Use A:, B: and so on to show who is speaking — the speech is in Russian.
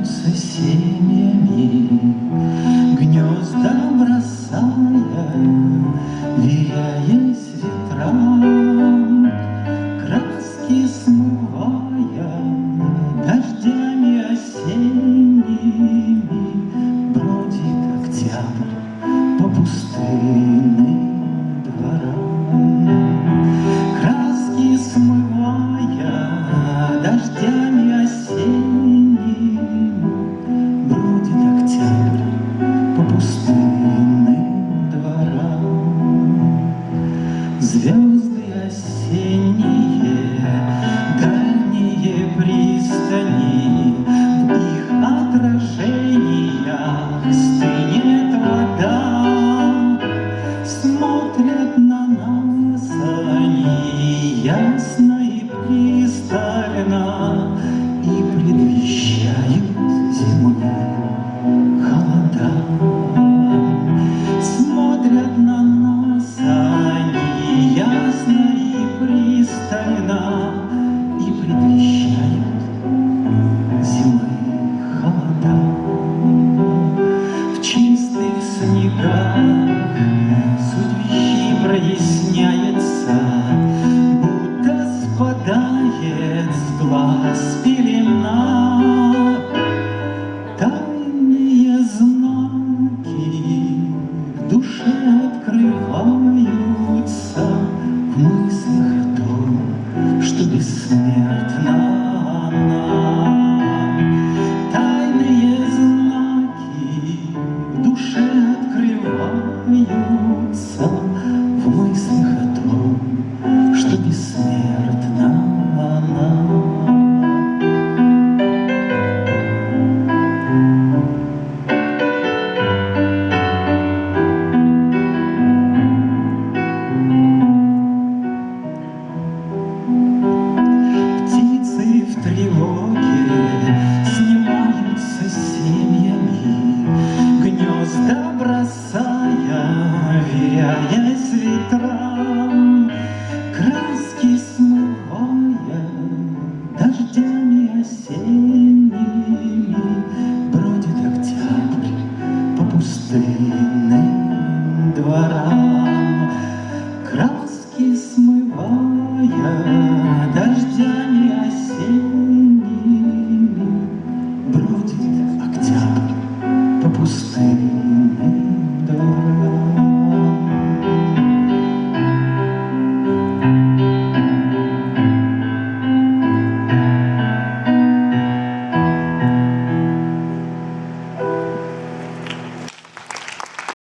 A: меняются семьями, гнезда бросая, веясь ветрам, краски смывая дождями осенними, бродит октябрь по пустынным дворам. Краски смывая дождями осенними, бродит октябрь по пустынным дворам. Звезды осенние, дальние пристани, в их отражениях стынет вода. Смотрят на нас они ясно и пристально и предвещают зимние холода. Смотрят на нас они ясно и пристально и предвещают зимние холода. В чистых снегах суть вещей проясняется, будто спадает с глаз пелена. Тайные знаки в душе открываются в мыслях о том, что бессмертна она. Тайные знаки в душе открываются в мыслях о том, что бессмертна она. Птицы в тревоге снимаются семьями, гнезда бросая, веряясь ветрам, краски смывая дождями осенними.